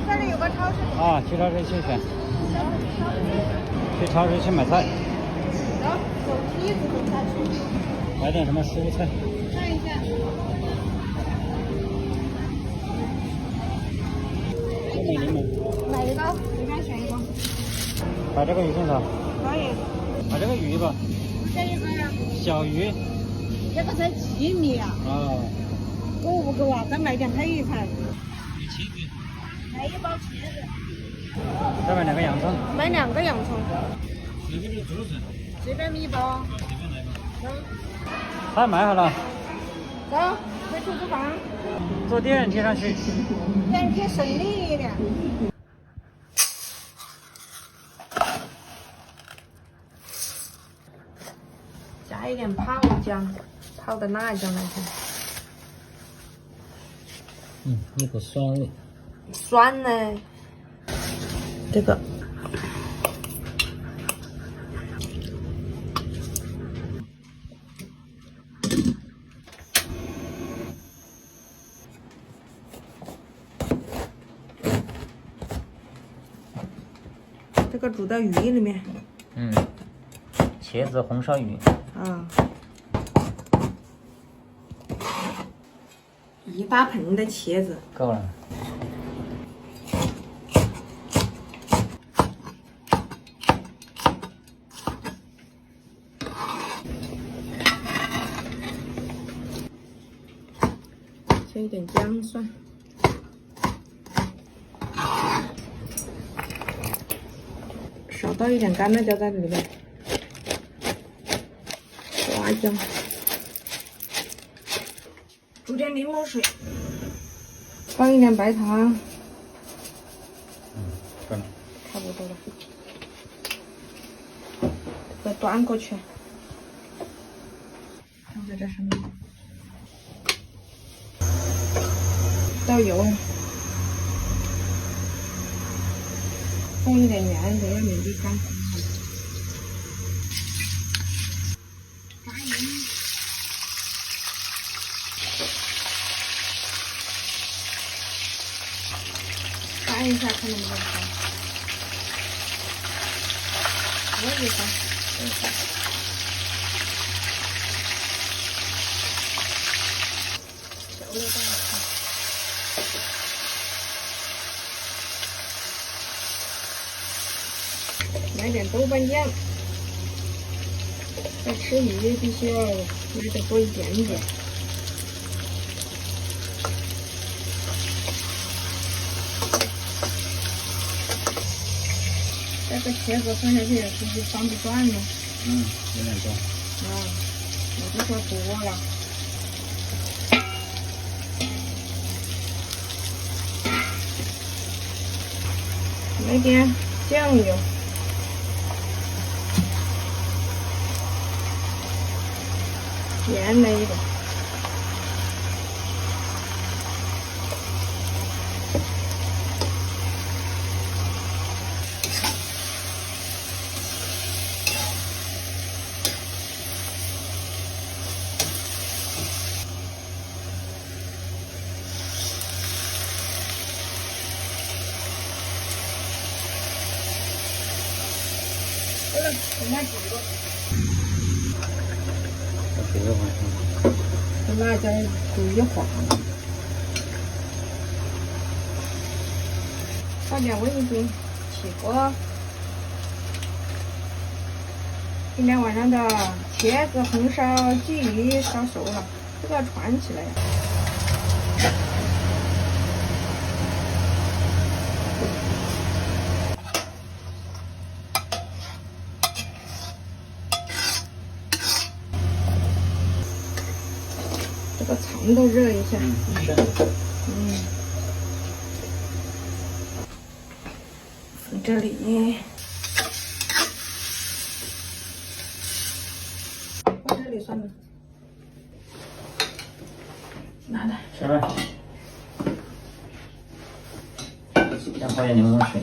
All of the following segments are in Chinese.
这里有个超市。啊，去超市去选。去超市去买菜。走，走梯子走下去。买点什么蔬菜？看一下。买柠檬。买一个，随便选一个。把这个鱼正好。可以。把这个鱼吧。这一个呀。小鱼。这个才7米啊。哦。5个啊，再买点配菜。茄子。买1包茄子。再买2个洋葱。买2个洋葱。哪个是竹笋？随便1包。随便来吧。走。菜买好了。走，回储物房。坐电梯上去。电梯省力一点。加一点泡姜，泡的辣椒来着。一股酸味。酸呢？这个。这个煮到鱼里面。茄子红烧鱼。啊。1大盆的茄子。够了。加一点姜蒜。少倒一点干辣椒在里面。花椒。煮点柠檬水。放一点白糖。够了。差不多了。再端过去。放在这上面。倒油。放一点盐，等下免得干。炸盐。翻一下，看能不能翻。可以翻，可以翻。小热蛋。买点豆瓣酱。要吃鱼必须要买的多一点点。这个茄子放下去是不是翻不转呢？有点多。我就说多了。来点酱油。盐来一点。好了，等下几个。煮一会儿。把辣椒煮一会儿。放点味精，起锅。今天晚上的茄子红烧鲫鱼烧熟了，这个要传起来呀。这个肠都热一下。这里。放这里算了。拿来。吃吧。再喝点柠檬水。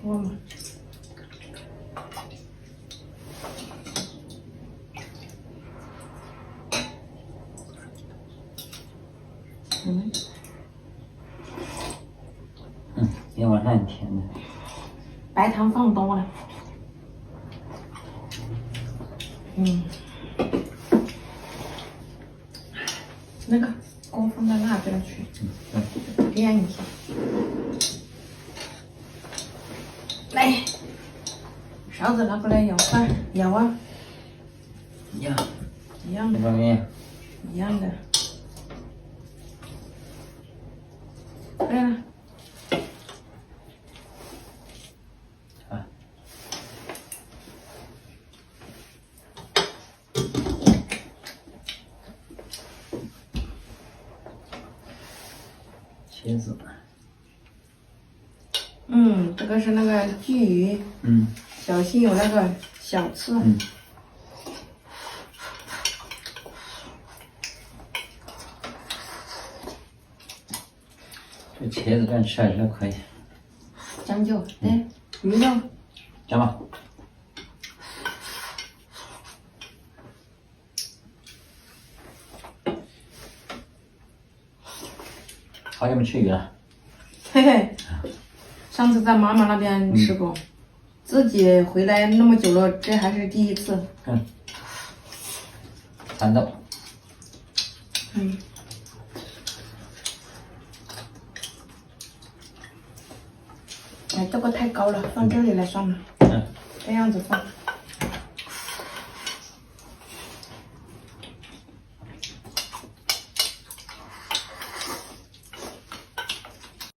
喝嘛。嗯。嗯，今天晚上很甜的。白糖放多了。嗯。那个锅放到那边去，煸一下。来，勺子拿过来舀饭，舀啊。一样。一样的。这方面。一样的。对了。啊。茄子。嗯，这个是那个鲫鱼。嗯。小心有那个小刺。嗯。这茄子乱吃还是可以。将就，来，鱼肉。加吧。好久没吃鱼了。嘿嘿，上次在妈妈那边吃过，自己回来那么久了，这还是第一次。嗯。蚕豆。嗯。哎，这个太高了，放这里来算了。嗯。这样子放。